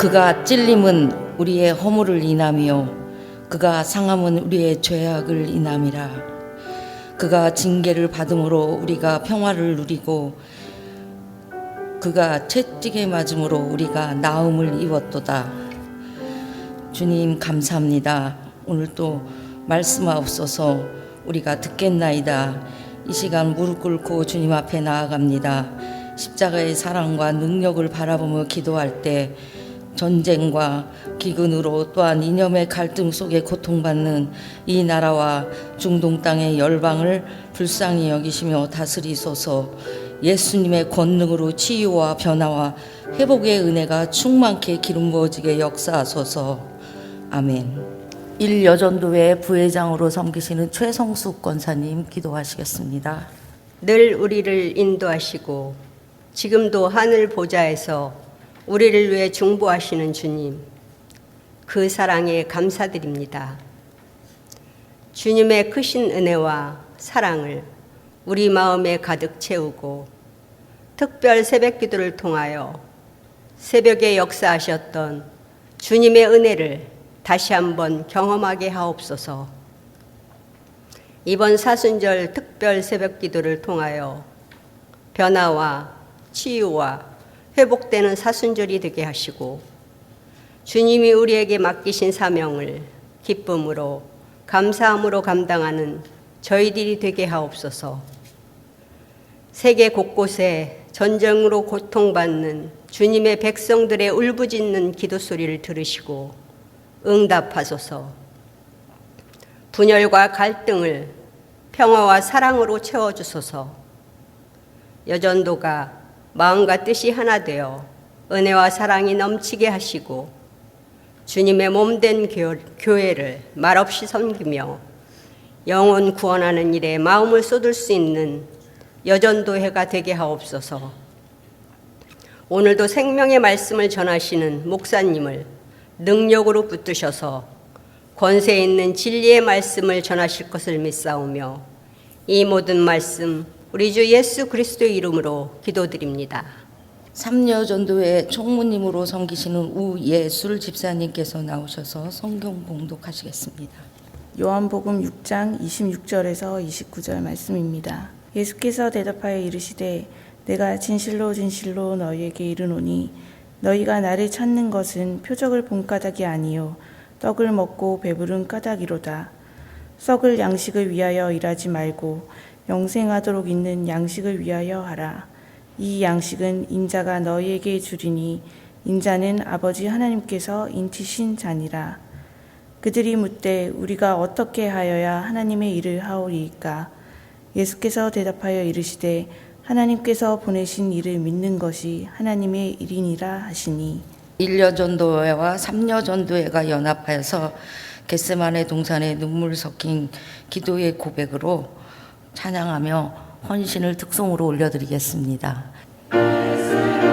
그가 찔림은 우리의 허물을 인하며 그가 상함은 우리의 죄악을 인함이라. 그가 징계를 받음으로 우리가 평화를 누리고 그가 채찍에 맞음으로 우리가 나음을 입었도다. 주님 감사합니다. 오늘 또 말씀하옵소서. 우리가 듣겠나이다. 이 시간 무릎 꿇고 주님 앞에 나아갑니다. 십자가의 사랑과 능력을 바라보며 기도할 때 전쟁과 기근으로 또한 이념의 갈등 속에 고통받는 이 나라와 중동 땅의 열방을 불쌍히 여기시며 다스리소서. 예수님의 권능으로 치유와 변화와 회복의 은혜가 충만케 기름 부어지게 역사하소서. 아멘. 1여전도회 부회장으로 섬기시는 최성숙 권사님 기도하시겠습니다. 늘 우리를 인도하시고 지금도 하늘 보좌에서 우리를 위해 중보하시는 주님, 그 사랑에 감사드립니다. 주님의 크신 은혜와 사랑을 우리 마음에 가득 채우고 특별 새벽 기도를 통하여 새벽에 역사하셨던 주님의 은혜를 다시 한번 경험하게 하옵소서. 이번 사순절 특별 새벽 기도를 통하여 변화와 치유와 회복되는 사순절이 되게 하시고 주님이 우리에게 맡기신 사명을 기쁨으로 감사함으로 감당하는 저희들이 되게 하옵소서. 세계 곳곳에 전쟁으로 고통받는 주님의 백성들의 울부짖는 기도 소리를 들으시고 응답하소서. 분열과 갈등을 평화와 사랑으로 채워주소서. 여전도가 마음과 뜻이 하나 되어 은혜와 사랑이 넘치게 하시고 주님의 몸된 교회를 말없이 섬기며 영혼 구원하는 일에 마음을 쏟을 수 있는 여전도회가 되게 하옵소서. 오늘도 생명의 말씀을 전하시는 목사님을 능력으로 붙드셔서 권세 있는 진리의 말씀을 전하실 것을 믿사오며 이 모든 말씀 우리 주 예수 그리스도의 이름으로 기도드립니다. 삼여전도회 총무님으로 섬기시는 우예술 집사님께서 나오셔서 성경 봉독하시겠습니다. 요한복음 6장 26절에서 29절 말씀입니다. 예수께서 대답하여 이르시되 내가 진실로 진실로 너희에게 이르노니 너희가 나를 찾는 것은 표적을 본 까닭이 아니요 떡을 먹고 배부른 까닭이로다. 썩을 양식을 위하여 일하지 말고 영생하도록 있는 양식을 위하여 하라. 이 양식은 인자가 너희에게 주리니 인자는 아버지 하나님께서 인치신 자니라. 그들이 묻되 우리가 어떻게 하여야 하나님의 일을 하오리이까? 예수께서 대답하여 이르시되 하나님께서 보내신 일을 믿는 것이 하나님의 일이니라 하시니. 1여전도회와 3여전도회가 연합하여서 겟세마네 동산에 눈물 섞인 기도의 고백으로 찬양하며 헌신을 특송으로 올려드리겠습니다. 주를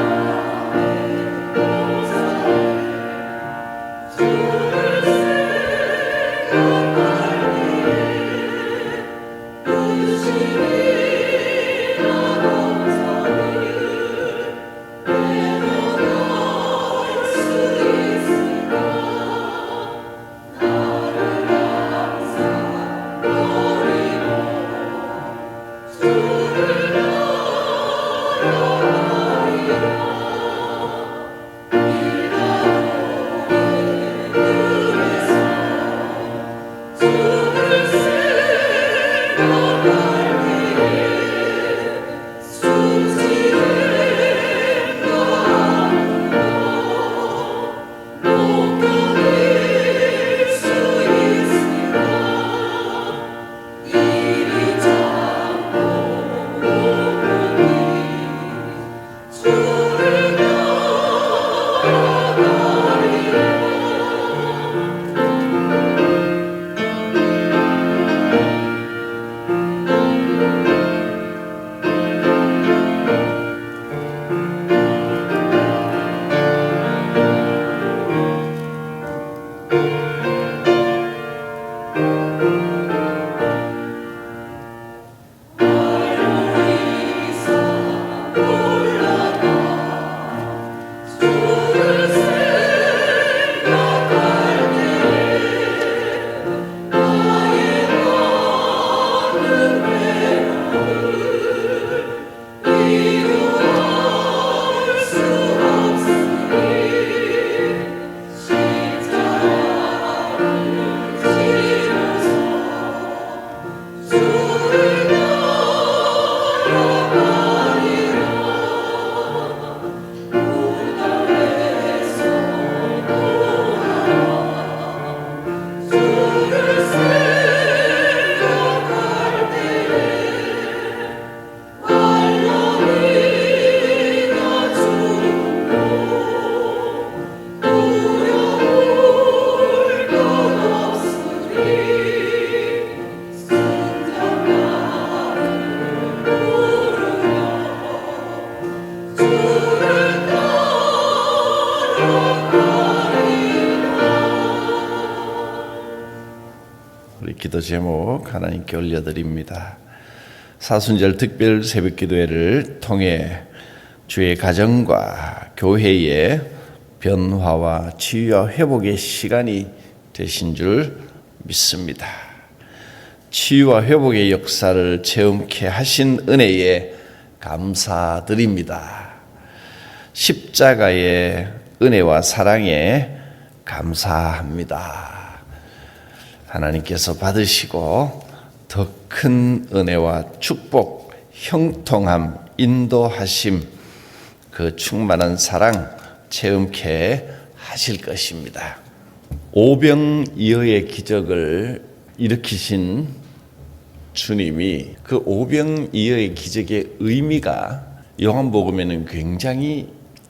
기도 제목 하나님께 올려드립니다. 사순절 특별 새벽기도회를 통해 주의 가정과 교회의 변화와 치유와 회복의 시간이 되신 줄 믿습니다. 치유와 회복의 역사를 체험케 하신 은혜에 감사드립니다. 십자가의 은혜와 사랑에 감사합니다. 하나님께서 받으시고 더 큰 은혜와 축복, 형통함, 인도하심, 그 충만한 사랑 체험케 하실 것입니다. 오병이어의 기적을 일으키신 주님이 그 오병이어의 기적의 의미가 요한복음에는 굉장히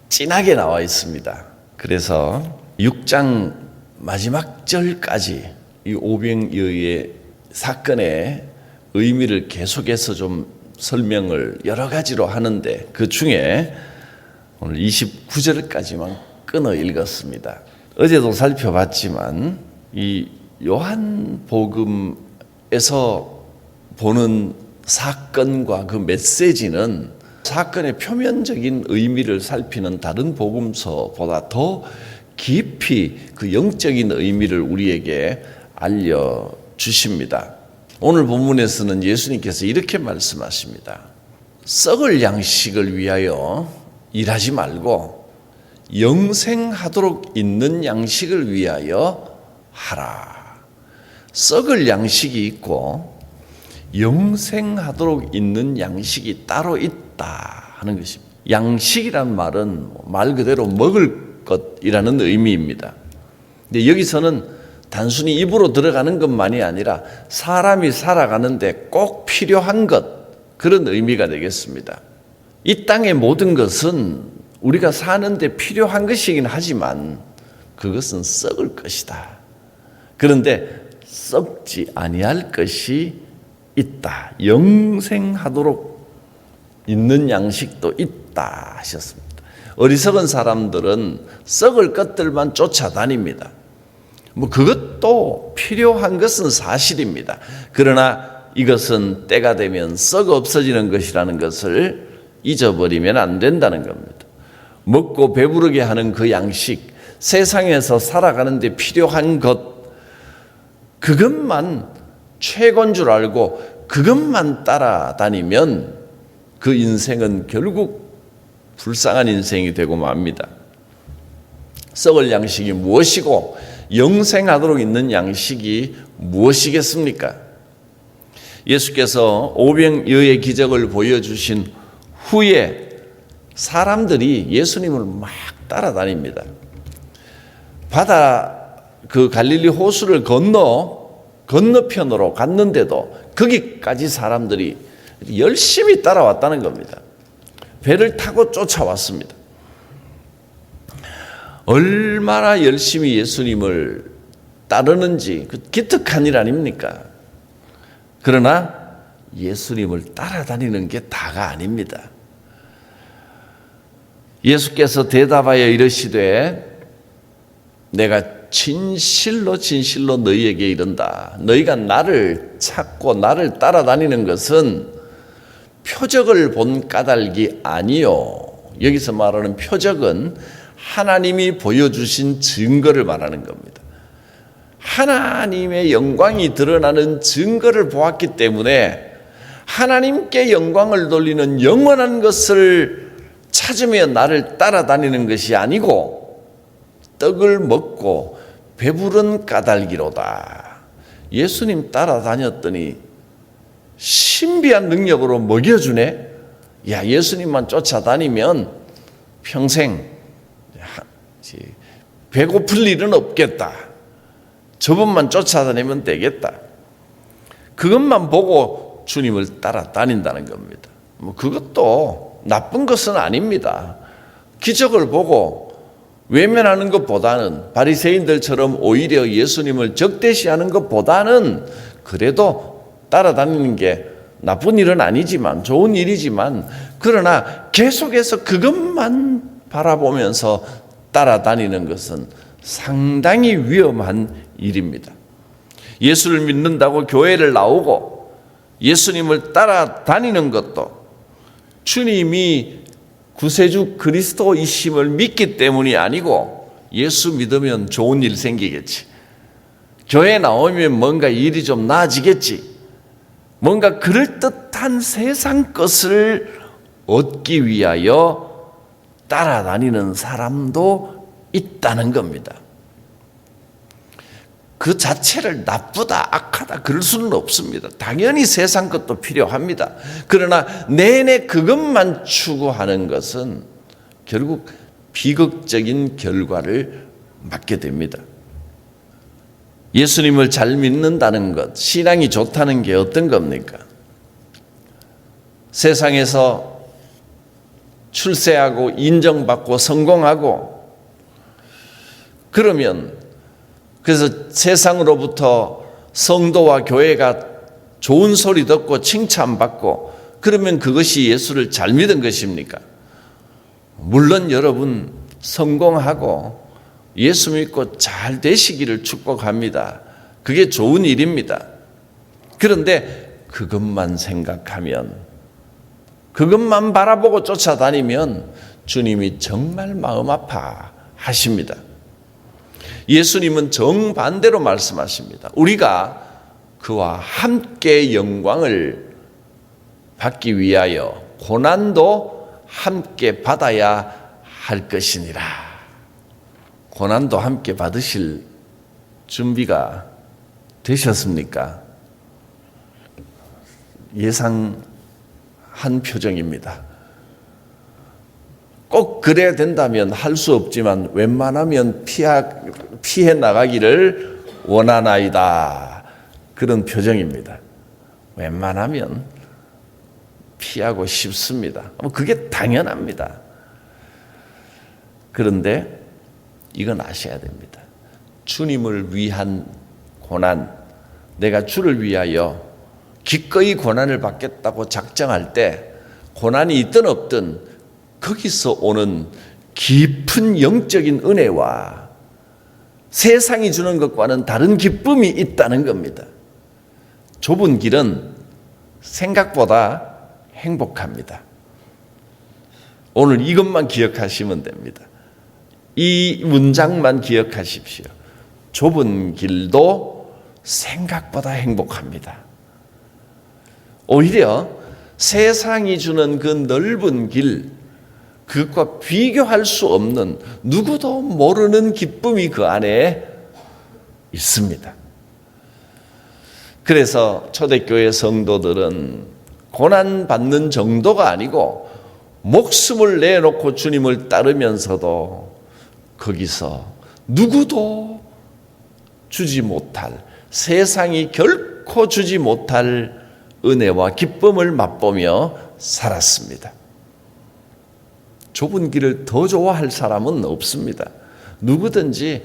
진하게 나와 있습니다. 그래서 6장 마지막 절까지 이 오병이어의 사건의 의미를 계속해서 좀 설명을 여러 가지로 하는데 그 중에 오늘 29절까지만 끊어 읽었습니다. 어제도 살펴봤지만 이 요한복음에서 보는 사건과 그 메시지는 사건의 표면적인 의미를 살피는 다른 복음서보다 더 깊이 그 영적인 의미를 우리에게 알려주십니다. 오늘 본문에서는 예수님께서 이렇게 말씀하십니다. 썩을 양식을 위하여 일하지 말고 영생하도록 있는 양식을 위하여 하라. 썩을 양식이 있고 영생하도록 있는 양식이 따로 있다 하는 것입니다. 양식이란 말은 말 그대로 먹을 것이라는 의미입니다. 근데 여기서는 단순히 입으로 들어가는 것만이 아니라 사람이 살아가는데 꼭 필요한 것, 그런 의미가 되겠습니다. 이 땅의 모든 것은 우리가 사는데 필요한 것이긴 하지만 그것은 썩을 것이다. 그런데 썩지 아니할 것이 있다. 영생하도록 있는 양식도 있다 하셨습니다. 어리석은 사람들은 썩을 것들만 쫓아다닙니다. 그것도 필요한 것은 사실입니다. 그러나 이것은 때가 되면 썩어 없어지는 것이라는 것을 잊어버리면 안 된다는 겁니다. 먹고 배부르게 하는 그 양식, 세상에서 살아가는데 필요한 것, 그것만 최고인 줄 알고 그것만 따라다니면 그 인생은 결국 불쌍한 인생이 되고 맙니다. 썩을 양식이 무엇이고 영생하도록 있는 양식이 무엇이겠습니까? 예수께서 오병이어의 기적을 보여주신 후에 사람들이 예수님을 막 따라다닙니다. 바다 그 갈릴리 호수를 건너편으로 갔는데도 거기까지 사람들이 열심히 따라왔다는 겁니다. 배를 타고 쫓아왔습니다. 얼마나 열심히 예수님을 따르는지 그 기특한 일 아닙니까? 그러나 예수님을 따라다니는 게 다가 아닙니다. 예수께서 대답하여 이르시되 내가 진실로 진실로 너희에게 이른다. 너희가 나를 찾고 나를 따라다니는 것은 표적을 본 까닭이 아니요. 여기서 말하는 표적은 하나님이 보여주신 증거를 말하는 겁니다. 하나님의 영광이 드러나는 증거를 보았기 때문에 하나님께 영광을 돌리는 영원한 것을 찾으며 나를 따라다니는 것이 아니고 떡을 먹고 배부른 까닭이로다. 예수님 따라다녔더니 신비한 능력으로 먹여주네. 야, 예수님만 쫓아다니면 평생 배고플 일은 없겠다. 저분만 쫓아다니면 되겠다. 그것만 보고 주님을 따라다닌다는 겁니다. 그것도 나쁜 것은 아닙니다. 기적을 보고 외면하는 것보다는 바리새인들처럼 오히려 예수님을 적대시하는 것보다는 그래도 따라다니는 게 나쁜 일은 아니지만 좋은 일이지만 그러나 계속해서 그것만 바라보면서 따라다니는 것은 상당히 위험한 일입니다. 예수를 믿는다고 교회를 나오고 예수님을 따라다니는 것도 주님이 구세주 그리스도이심을 믿기 때문이 아니고 예수 믿으면 좋은 일 생기겠지. 교회 나오면 뭔가 일이 좀 나아지겠지. 뭔가 그럴듯한 세상 것을 얻기 위하여 따라다니는 사람도 있다는 겁니다. 그 자체를 나쁘다, 악하다 그럴 수는 없습니다. 당연히 세상 것도 필요합니다. 그러나 내내 그것만 추구하는 것은 결국 비극적인 결과를 맞게 됩니다. 예수님을 잘 믿는다는 것, 신앙이 좋다는 게 어떤 겁니까? 세상에서 출세하고 인정받고 성공하고 그러면 그래서 세상으로부터 성도와 교회가 좋은 소리 듣고 칭찬받고 그러면 그것이 예수를 잘 믿은 것입니까? 물론 여러분 성공하고 예수 믿고 잘 되시기를 축복합니다. 그게 좋은 일입니다. 그런데 그것만 생각하면, 그것만 바라보고 쫓아다니면 주님이 정말 마음 아파하십니다. 예수님은 정반대로 말씀하십니다. 우리가 그와 함께 영광을 받기 위하여 고난도 함께 받아야 할 것이니라. 고난도 함께 받으실 준비가 되셨습니까? 예상한 표정입니다. 꼭 그래야 된다면 할 수 없지만 웬만하면 피해 나가기를 원하나이다. 그런 표정입니다. 웬만하면 피하고 싶습니다. 그게 당연합니다. 그런데 이건 아셔야 됩니다. 주님을 위한 고난, 내가 주를 위하여 기꺼이 고난을 받겠다고 작정할 때 고난이 있든 없든 거기서 오는 깊은 영적인 은혜와 세상이 주는 것과는 다른 기쁨이 있다는 겁니다. 좁은 길은 생각보다 행복합니다. 오늘 이것만 기억하시면 됩니다. 이 문장만 기억하십시오. 좁은 길도 생각보다 행복합니다. 오히려 세상이 주는 그 넓은 길, 그것과 비교할 수 없는 누구도 모르는 기쁨이 그 안에 있습니다. 그래서 초대교회 성도들은 고난받는 정도가 아니고 목숨을 내놓고 주님을 따르면서도 거기서 누구도 주지 못할, 세상이 결코 주지 못할 은혜와 기쁨을 맛보며 살았습니다. 좁은 길을 더 좋아할 사람은 없습니다. 누구든지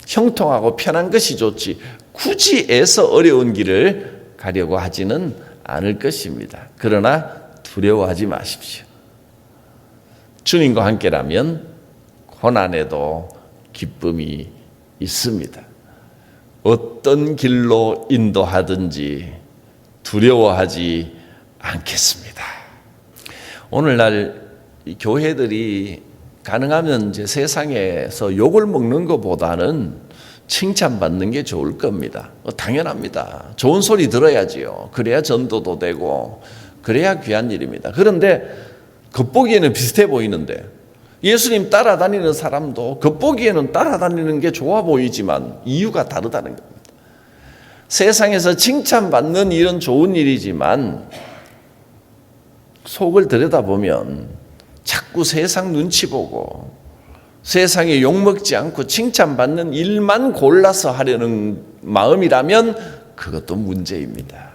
형통하고 편한 것이 좋지 굳이 애써 어려운 길을 가려고 하지는 않을 것입니다. 그러나 두려워하지 마십시오. 주님과 함께라면 고난에도 기쁨이 있습니다. 어떤 길로 인도하든지 두려워하지 않겠습니다. 오늘날 이 교회들이 가능하면 이제 세상에서 욕을 먹는 것보다는 칭찬받는 게 좋을 겁니다. 당연합니다. 좋은 소리 들어야지요. 그래야 전도도 되고 그래야 귀한 일입니다. 그런데 겉보기에는 비슷해 보이는데 예수님 따라다니는 사람도 겉보기에는 따라다니는 게 좋아 보이지만 이유가 다르다는 겁니다. 세상에서 칭찬받는 일은 좋은 일이지만 속을 들여다보면 자꾸 세상 눈치 보고 세상에 욕먹지 않고 칭찬받는 일만 골라서 하려는 마음이라면 그것도 문제입니다.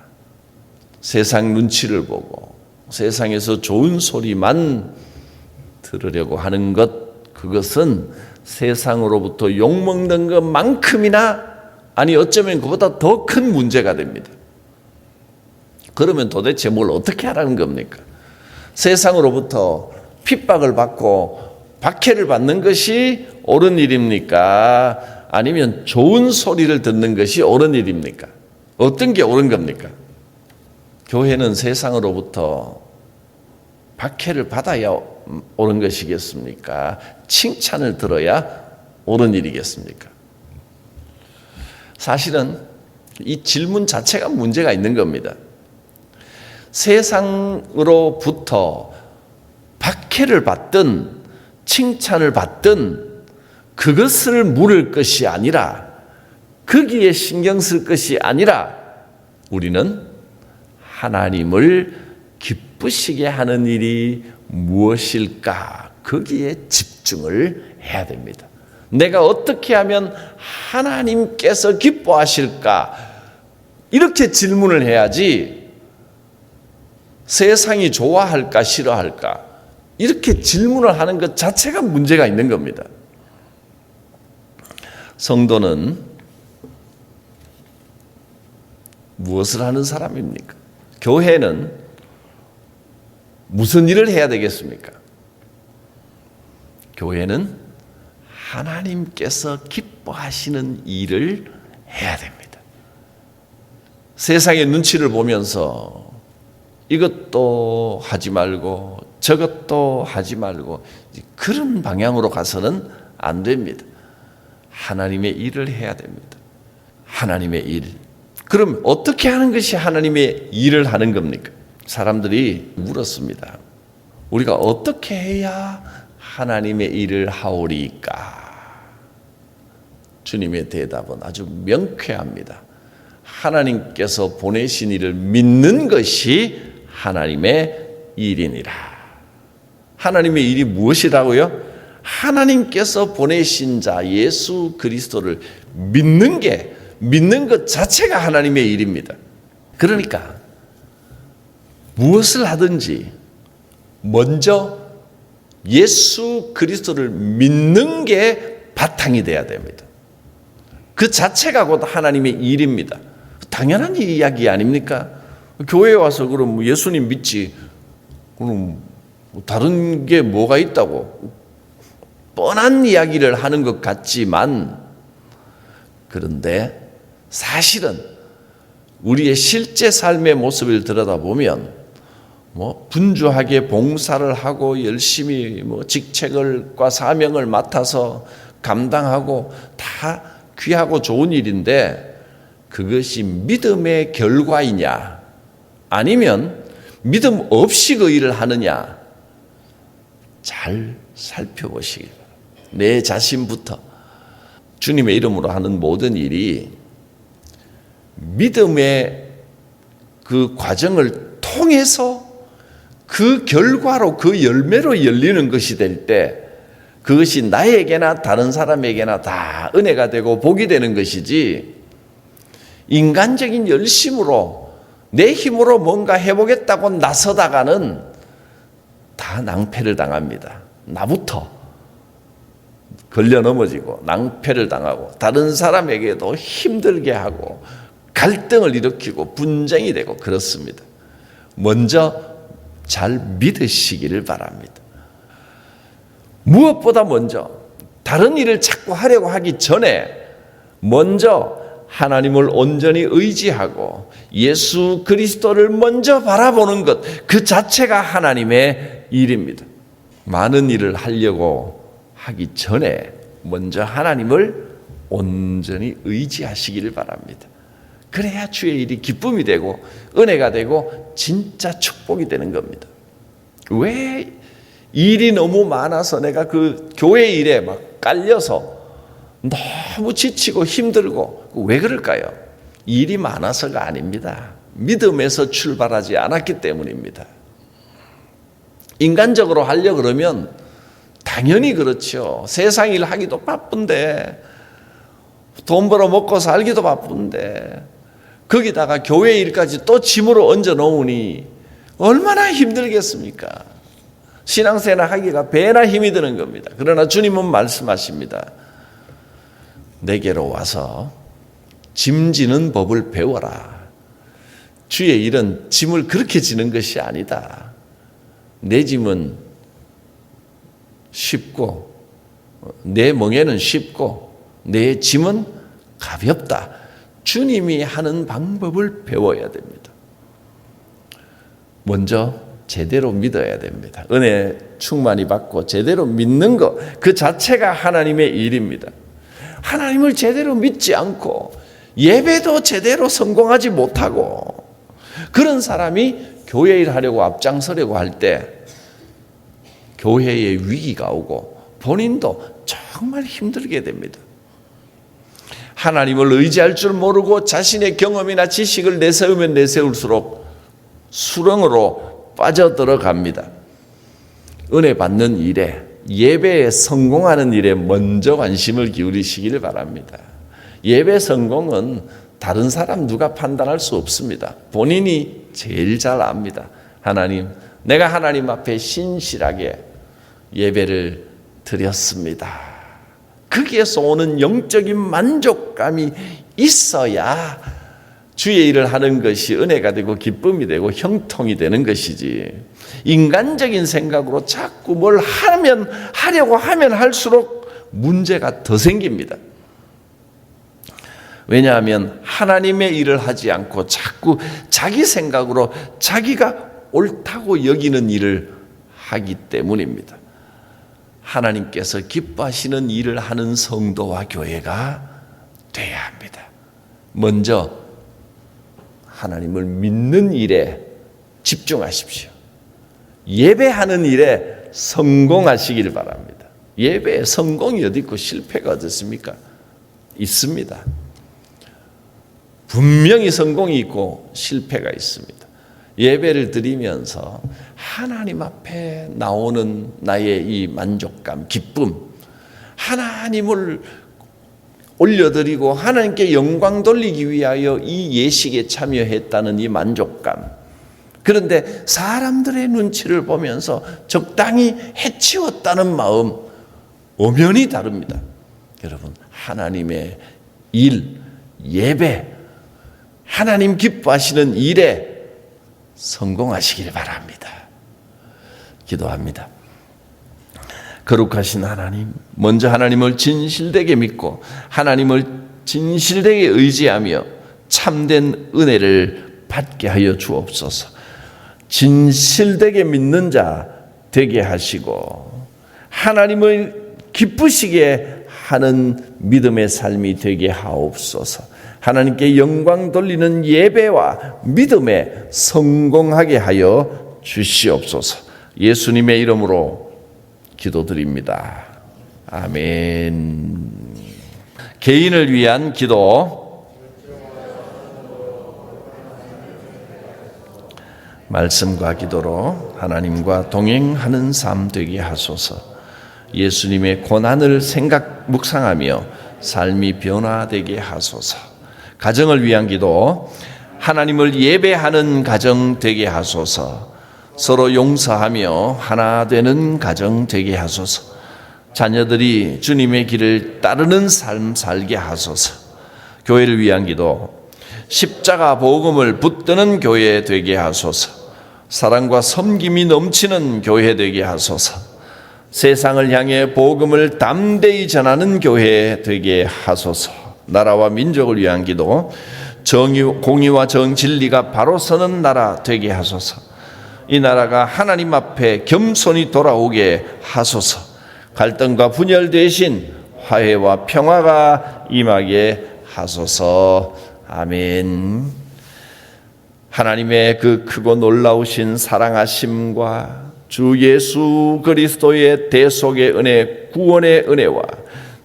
세상 눈치를 보고 세상에서 좋은 소리만 들으려고 하는 것, 그것은 세상으로부터 욕먹는 것만큼이나 아니 어쩌면 그보다 더 큰 문제가 됩니다. 그러면 도대체 뭘 어떻게 하라는 겁니까? 세상으로부터 핍박을 받고 박해를 받는 것이 옳은 일입니까? 아니면 좋은 소리를 듣는 것이 옳은 일입니까? 어떤 게 옳은 겁니까? 교회는 세상으로부터 박해를 받아야 옳은 것이겠습니까? 칭찬을 들어야 옳은 일이겠습니까? 사실은 이 질문 자체가 문제가 있는 겁니다. 세상으로부터 박해를 받든 칭찬을 받든 그것을 물을 것이 아니라, 거기에 신경 쓸 것이 아니라 우리는 하나님을 기쁘시게 하는 일이 무엇일까? 거기에 집중을 해야 됩니다. 내가 어떻게 하면 하나님께서 기뻐하실까? 이렇게 질문을 해야지 세상이 좋아할까 싫어할까? 이렇게 질문을 하는 것 자체가 문제가 있는 겁니다. 성도는 무엇을 하는 사람입니까? 교회는 무슨 일을 해야 되겠습니까? 교회는 하나님께서 기뻐하시는 일을 해야 됩니다. 세상의 눈치를 보면서 이것도 하지 말고 저것도 하지 말고 그런 방향으로 가서는 안 됩니다. 하나님의 일을 해야 됩니다. 하나님의 일. 그럼 어떻게 하는 것이 하나님의 일을 하는 겁니까? 사람들이 물었습니다. 우리가 어떻게 해야 하나님의 일을 하오리까? 주님의 대답은 아주 명쾌합니다. 하나님께서 보내신 이를 믿는 것이 하나님의 일이니라. 하나님의 일이 무엇이라고요? 하나님께서 보내신 자 예수 그리스도를 믿는 것 자체가 하나님의 일입니다. 그러니까 무엇을 하든지 먼저 예수 그리스도를 믿는 게 바탕이 돼야 됩니다. 그 자체가 곧 하나님의 일입니다. 당연한 이야기 아닙니까? 교회에 와서 그럼 예수님 믿지, 그럼 다른 게 뭐가 있다고 뻔한 이야기를 하는 것 같지만, 그런데 사실은 우리의 실제 삶의 모습을 들여다보면 분주하게 봉사를 하고 열심히 직책과 사명을 맡아서 감당하고 다 귀하고 좋은 일인데, 그것이 믿음의 결과이냐 아니면 믿음 없이 그 일을 하느냐 잘 살펴보시기 바랍니다. 내 자신부터 주님의 이름으로 하는 모든 일이 믿음의 그 과정을 통해서 그 결과로, 그 열매로 열리는 것이 될 때 그것이 나에게나 다른 사람에게나 다 은혜가 되고 복이 되는 것이지, 인간적인 열심으로 내 힘으로 뭔가 해보겠다고 나서다가는 다 낭패를 당합니다. 나부터 걸려 넘어지고 낭패를 당하고 다른 사람에게도 힘들게 하고 갈등을 일으키고 분쟁이 되고 그렇습니다. 먼저 잘 믿으시기를 바랍니다. 무엇보다 먼저 다른 일을 자꾸 하려고 하기 전에 먼저 하나님을 온전히 의지하고 예수 그리스도를 먼저 바라보는 것, 그 자체가 하나님의 일입니다. 많은 일을 하려고 하기 전에 먼저 하나님을 온전히 의지하시기를 바랍니다. 그래야 주의 일이 기쁨이 되고 은혜가 되고 진짜 축복이 되는 겁니다. 왜 일이 너무 많아서 내가 그 교회 일에 막 깔려서 너무 지치고 힘들고, 왜 그럴까요? 일이 많아서가 아닙니다. 믿음에서 출발하지 않았기 때문입니다. 인간적으로 하려고 그러면 당연히 그렇죠. 세상 일 하기도 바쁜데, 돈 벌어 먹고 살기도 바쁜데, 거기다가 교회 일까지 또 짐으로 얹어 놓으니 얼마나 힘들겠습니까? 신앙생활 하기가 배나 힘이 드는 겁니다. 그러나 주님은 말씀하십니다. 내게로 와서 짐 지는 법을 배워라. 주의 일은 짐을 그렇게 지는 것이 아니다. 내 짐은 쉽고 내 멍에는 쉽고 내 짐은 가볍다. 주님이 하는 방법을 배워야 됩니다. 먼저 제대로 믿어야 됩니다. 은혜 충만히 받고 제대로 믿는 것, 그 자체가 하나님의 일입니다. 하나님을 제대로 믿지 않고 예배도 제대로 성공하지 못하고 그런 사람이 교회 일하려고 앞장서려고 할 때 교회에 위기가 오고 본인도 정말 힘들게 됩니다. 하나님을 의지할 줄 모르고 자신의 경험이나 지식을 내세우면 내세울수록 수렁으로 빠져들어갑니다. 은혜 받는 일에, 예배에 성공하는 일에 먼저 관심을 기울이시기를 바랍니다. 예배 성공은 다른 사람 누가 판단할 수 없습니다. 본인이 제일 잘 압니다. 하나님, 내가 하나님 앞에 신실하게 예배를 드렸습니다. 거기에서 오는 영적인 만족감이 있어야 주의 일을 하는 것이 은혜가 되고 기쁨이 되고 형통이 되는 것이지, 인간적인 생각으로 자꾸 뭘 하려고 하면 할수록 문제가 더 생깁니다. 왜냐하면 하나님의 일을 하지 않고 자꾸 자기 생각으로 자기가 옳다고 여기는 일을 하기 때문입니다. 하나님께서 기뻐하시는 일을 하는 성도와 교회가 돼야 합니다. 먼저 하나님을 믿는 일에 집중하십시오. 예배하는 일에 성공하시길 바랍니다. 예배에 성공이 어디 있고 실패가 어디 있습니까? 있습니다. 분명히 성공이 있고 실패가 있습니다. 예배를 드리면서 하나님 앞에 나오는 나의 이 만족감, 기쁨, 하나님을 올려드리고 하나님께 영광 돌리기 위하여 이 예식에 참여했다는 이 만족감. 그런데 사람들의 눈치를 보면서 적당히 해치웠다는 마음, 엄연히 다릅니다. 여러분, 하나님의 일, 예배, 하나님 기뻐하시는 일에 성공하시길 바랍니다. 기도합니다. 거룩하신 하나님, 먼저 하나님을 진실되게 믿고 하나님을 진실되게 의지하며 참된 은혜를 받게 하여 주옵소서. 진실되게 믿는 자 되게 하시고 하나님을 기쁘시게 하는 믿음의 삶이 되게 하옵소서. 하나님께 영광 돌리는 예배와 믿음에 성공하게 하여 주시옵소서. 예수님의 이름으로 기도드립니다. 아멘. 개인을 위한 기도. 말씀과 기도로 하나님과 동행하는 삶 되게 하소서. 예수님의 고난을 묵상하며 삶이 변화되게 하소서. 가정을 위한 기도. 하나님을 예배하는 가정 되게 하소서. 서로 용서하며 하나 되는 가정 되게 하소서. 자녀들이 주님의 길을 따르는 삶 살게 하소서. 교회를 위한 기도. 십자가 복음을 붙드는 교회 되게 하소서. 사랑과 섬김이 넘치는 교회 되게 하소서. 세상을 향해 복음을 담대히 전하는 교회 되게 하소서. 나라와 민족을 위한 기도. 공의와 정진리가 바로 서는 나라 되게 하소서. 이 나라가 하나님 앞에 겸손히 돌아오게 하소서. 갈등과 분열 대신 화해와 평화가 임하게 하소서. 아멘. 하나님의 그 크고 놀라우신 사랑하심과 주 예수 그리스도의 대속의 은혜, 구원의 은혜와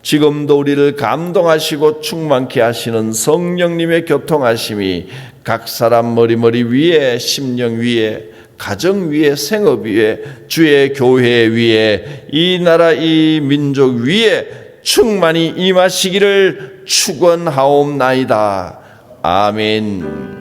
지금도 우리를 감동하시고 충만케 하시는 성령님의 교통하심이 각 사람 머리 위에, 심령 위에, 가정 위에, 생업 위에, 주의 교회 위에, 이 나라 이 민족 위에 충만히 임하시기를 축원하옵나이다. 아멘.